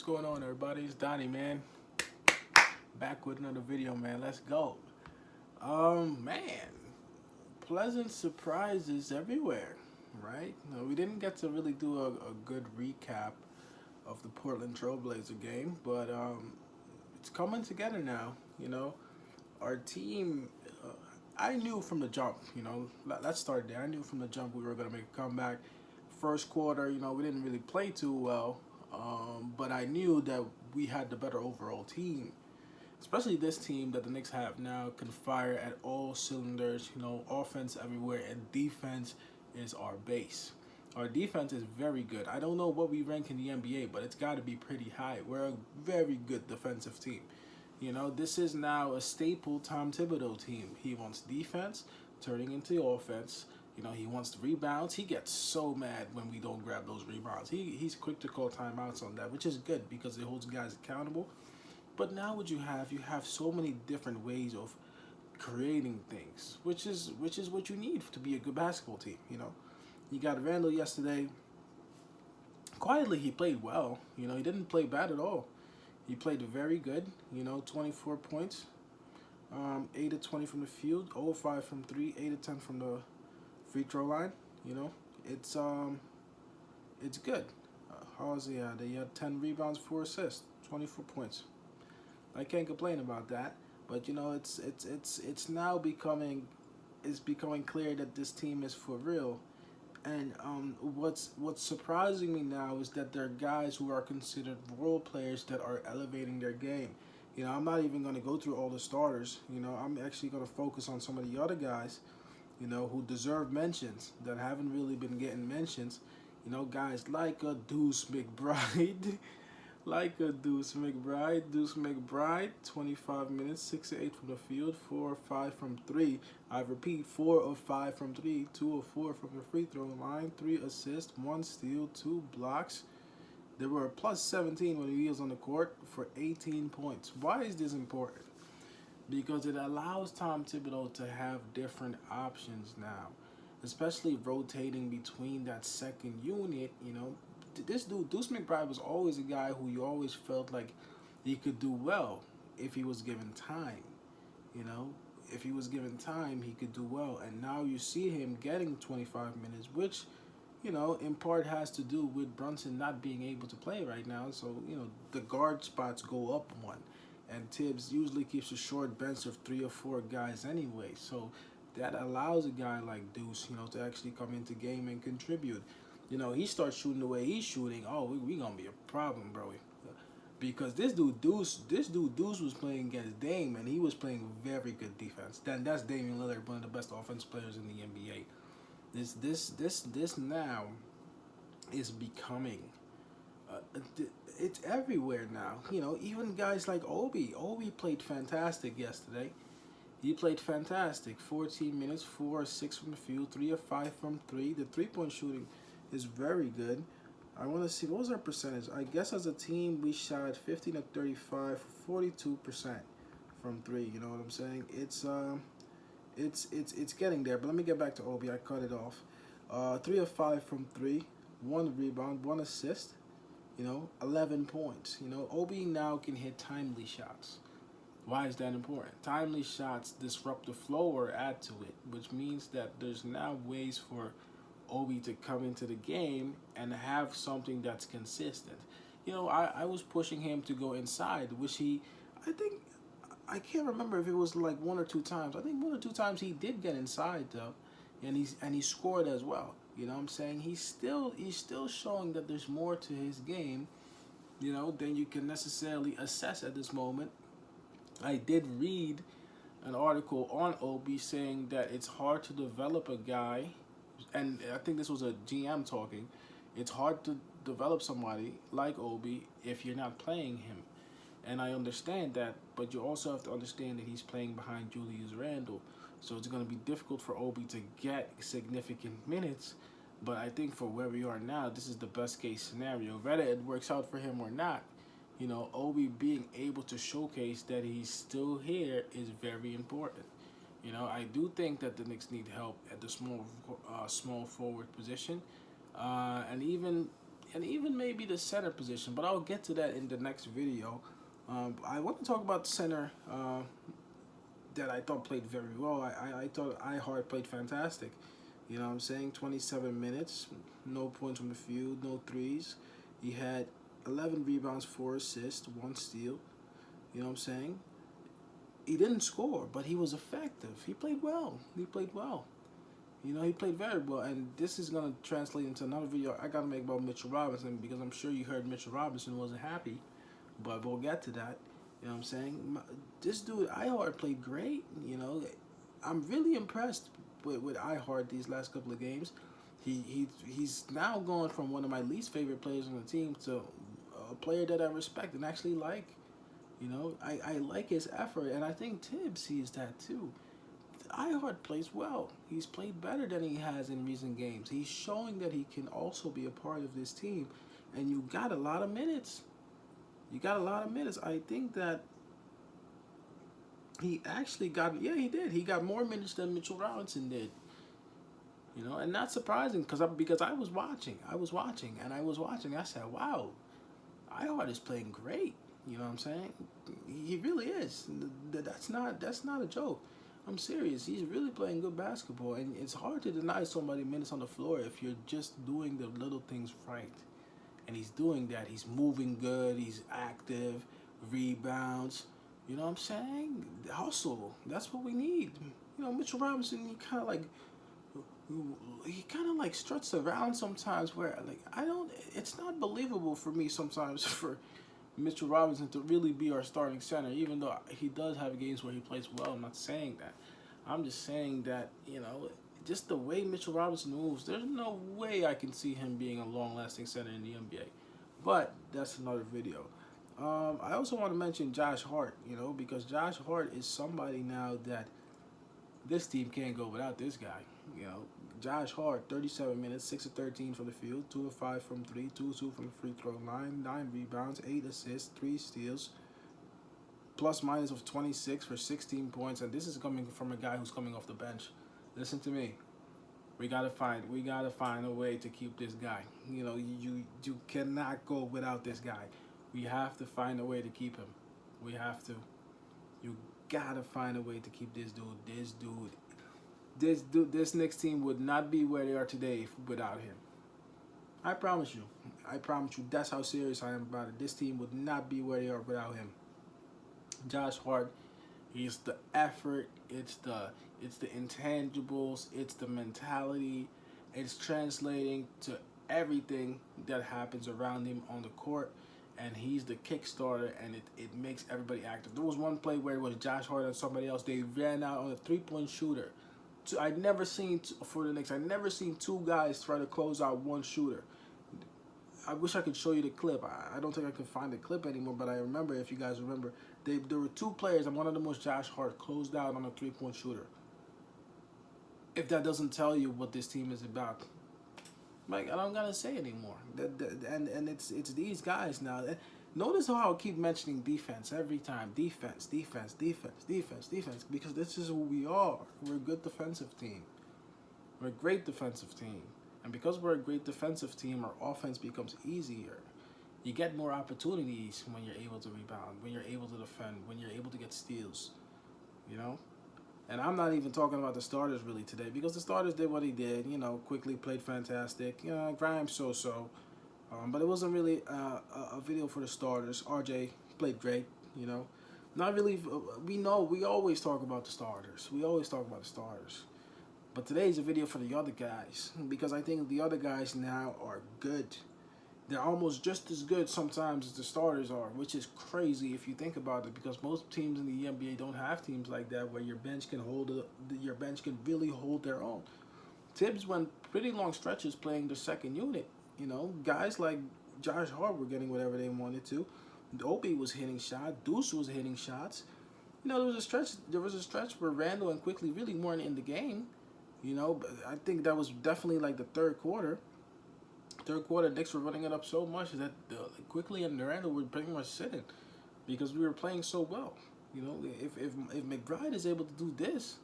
What's going on, everybody? It's Donnie, man. Back with another video, man. Let's go. Man, pleasant surprises everywhere, right? No, we didn't get to really do a good recap of the Portland Trailblazer game, but it's coming together now. Our team. I knew from the jump. Let's start there. I knew from the jump we were gonna make a comeback. First quarter, we didn't really play too well, but I knew that we had the better overall team. Especially this team that the Knicks have now can fire at all cylinders, offense everywhere, and defense is our base. Our defense is very good. I don't know what we rank in the NBA, but it's got to be pretty high. We're a very good defensive team. This is now a staple Tom Thibodeau team. He wants defense turning into offense. He wants the rebounds. He gets so mad when we don't grab those rebounds. He's quick to call timeouts on that, which is good because it holds guys accountable. But now what you have so many different ways of creating things, which is what you need to be a good basketball team. You got Randall yesterday. Quietly, he played well. He didn't play bad at all. He played very good. 24 points, 8 of 20 from the field, 0 of 5 from 3, 8 of 10 from the free throw line. It's it's good. How is he at? He had 10 rebounds, 4 assists, 24 points. I can't complain about that. But it's now becoming clear that this team is for real. And what's surprising me now is that there are guys who are considered role players that are elevating their game. I'm not even going to go through all the starters. I'm actually going to focus on some of the other guys, who deserve mentions that haven't really been getting mentions. Guys like a Deuce McBride. Deuce McBride, 25 minutes, 6 of 8 from the field, 4 of 5 from 3. I repeat, 4 of 5 from 3, 2 of 4 from the free throw line, 3 assists, 1 steal, 2 blocks. They were a plus 17 when he was on the court for 18 points. Why is this important? Because it allows Tom Thibodeau to have different options now, especially rotating between that second unit. This dude, Deuce McBride, was always a guy who you always felt like he could do well if he was given time. If he was given time, he could do well. And now you see him getting 25 minutes, which, in part has to do with Brunson not being able to play right now. So, the guard spots go up one. And Tibbs usually keeps a short bench of 3 or 4 guys anyway. So that allows a guy like Deuce, to actually come into game and contribute. He starts shooting the way he's shooting. Oh, we gonna be a problem, bro. Because this dude Deuce was playing against Dame, and he was playing very good defense. That's Damian Lillard, one of the best offensive players in the NBA. This now is becoming. It's everywhere now. Even guys like Obi. Obi played fantastic yesterday. He played fantastic. 14 minutes, 4 or 6 from the field, 3 or 5 from 3. The three-point shooting is very good. I want to see, what was our percentage? I guess as a team we shot 15 of 35 for 42% from 3. You know what I'm saying? It's getting there. But let me get back to Obi. I cut it off. 3 of 5 from 3, 1 rebound, 1 assist. 11 points. Obi now can hit timely shots. Why is that important? Timely shots disrupt the flow or add to it, which means that there's now ways for Obi to come into the game and have something that's consistent. I was pushing him to go inside, which I can't remember if it was like 1 or 2 times. I think 1 or 2 times he did get inside though, and he scored as well. What I'm saying? He's still showing that there's more to his game, than you can necessarily assess at this moment. I did read an article on Obi saying that it's hard to develop a guy, and I think this was a GM talking. It's hard to develop somebody like Obi if you're not playing him. And I understand that, but you also have to understand that he's playing behind Julius Randle. So it's going to be difficult for Obi to get significant minutes. But I think for where we are now, this is the best case scenario. Whether it works out for him or not, Obi being able to showcase that he's still here is very important. I do think that the Knicks need help at the small forward position. And even and even maybe the center position. But I'll get to that in the next video. I want to talk about the center that I thought played very well. I thought Ihart played fantastic. You know what I'm saying? 27 minutes, no points from the field, no threes. He had 11 rebounds, 4 assists, 1 steal. You know what I'm saying? He didn't score, but he was effective. He played well. He played well. You know, he played very well. And this is going to translate into another video I got to make about Mitchell Robinson, because I'm sure you heard Mitchell Robinson wasn't happy. But we'll get to that. You know what I'm saying? This dude, Ihart, played great. You know, I'm really impressed with Ihart these last couple of games. He's now gone from one of my least favorite players on the team to a player that I respect and actually like. You know, I like his effort, and I think Tibbs sees that too. Ihart plays well. He's played better than he has in recent games. He's showing that he can also be a part of this team, and you got a lot of minutes. You got a lot of minutes. I think that he actually got, yeah, he did. He got more minutes than Mitchell Robinson did. You know, and not surprising because I was watching. I said, wow, Ihart is playing great. You know what I'm saying? He really is. That's not a joke. I'm serious. He's really playing good basketball, and it's hard to deny somebody minutes on the floor if you're just doing the little things right. And he's doing that. He's moving good. He's active. Rebounds. You know what I'm saying? Hustle. That's what we need. You know, Mitchell Robinson, he kind of like struts around sometimes where, like, it's not believable for me sometimes for Mitchell Robinson to really be our starting center, even though he does have games where he plays well. I'm not saying that. I'm just saying that, you know, just the way Mitchell Robinson moves, there's no way I can see him being a long-lasting center in the NBA. But that's another video. I also want to mention Josh Hart, you know, because Josh Hart is somebody now that this team can't go without this guy. You know, Josh Hart, 37 minutes, 6 of 13 from the field, 2 of 5 from 3, 2 of 2 from the free throw line, 9 rebounds, 8 assists, 3 steals, plus minus of 26 for 16 points. And this is coming from a guy who's coming off the bench. Listen to me. We gotta find a way to keep this guy. You know, you cannot go without this guy. We have to find a way to keep him. We have to. You gotta find a way to keep this dude. This Knicks team would not be where they are today without him. I promise you. That's how serious I am about it. This team would not be where they are without him. Josh Hart, he's the effort, it's the intangibles, it's the mentality, it's translating to everything that happens around him on the court, and he's the kickstarter, and it makes everybody active. There was one play where it was Josh Hart and somebody else. They ran out on a three-point shooter. I'd never seen, for the Knicks, I'd never seen two guys try to close out one shooter. I wish I could show you the clip. I don't think I can find the clip anymore, but I remember, if you guys remember, there were two players, and one of them was Josh Hart, closed out on a three-point shooter. If that doesn't tell you what this team is about, like, I don't gotta say anymore. And it's these guys now. Notice how I keep mentioning defense every time. Defense, because this is who we are. We're a good defensive team. We're a great defensive team. And because we're a great defensive team, our offense becomes easier. You get more opportunities when you're able to rebound, when you're able to defend, when you're able to get steals, you know? And I'm not even talking about the starters really today, because the starters did what he did, you know, quickly played fantastic. You know, Grimes so-so. But it wasn't really a video for the starters. RJ played great, you know. Not really, we always talk about the starters. But today's a video for the other guys, because I think the other guys now are good. They're almost just as good sometimes as the starters are, which is crazy if you think about it, because most teams in the NBA don't have teams like that where your bench can really hold their own. Tibbs went pretty long stretches playing the second unit. You know, guys like Josh Hart were getting whatever they wanted to. Obi was hitting shots. Deuce was hitting shots. You know, there was a stretch where Randall and Quickly really weren't in the game. You know, but I think that was definitely like the third quarter. Knicks were running it up so much that Quickly and Randall were pretty much sitting because we were playing so well. You know, if McBride is able to do this,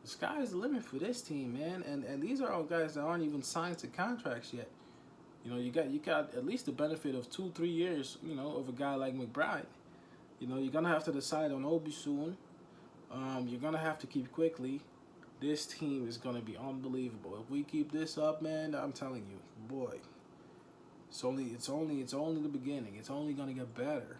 the sky is the limit for this team, man. And these are all guys that aren't even signed to contracts yet. You know, you got at least the benefit of 2-3 years, you know, of a guy like McBride. You know, you're gonna have to decide on Obi soon. You're gonna have to keep quickly. This team is gonna be unbelievable. If we keep this up, man, I'm telling you, boy, it's only the beginning. It's only gonna get better.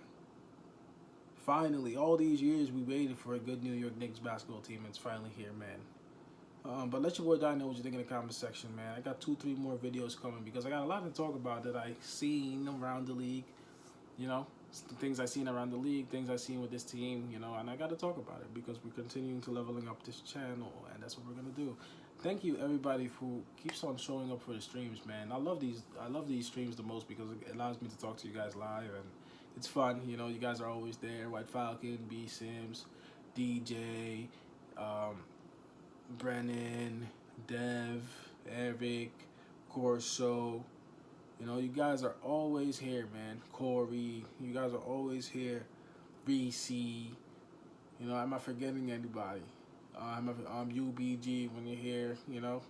Finally, all these years we waited for a good New York Knicks basketball team, and it's finally here, man. But let your boy Die know what you think in the comment section, man. I got 2-3 more videos coming because I got a lot to talk about that I seen around the league. You know, the things I seen around the league, things I seen with this team, you know, and I got to talk about it because we're continuing to leveling up this channel, and that's what we're gonna do. Thank you everybody who keeps on showing up for the streams, man. I love these streams the most because it allows me to talk to you guys live, and it's fun. You know, you guys are always there. White Falcon, B Sims, DJ, Brennan, Dev, Eric, Corso. You know, you guys are always here, man. Corey, you guys are always here. Reese, you know, am I forgetting anybody? UBG when you're here, you know.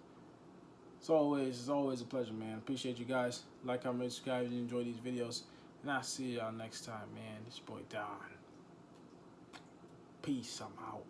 It's always a pleasure, man. Appreciate you guys. Like, comment, subscribe if you enjoy these videos. And I'll see y'all next time, man. This boy Don. Peace, I'm out.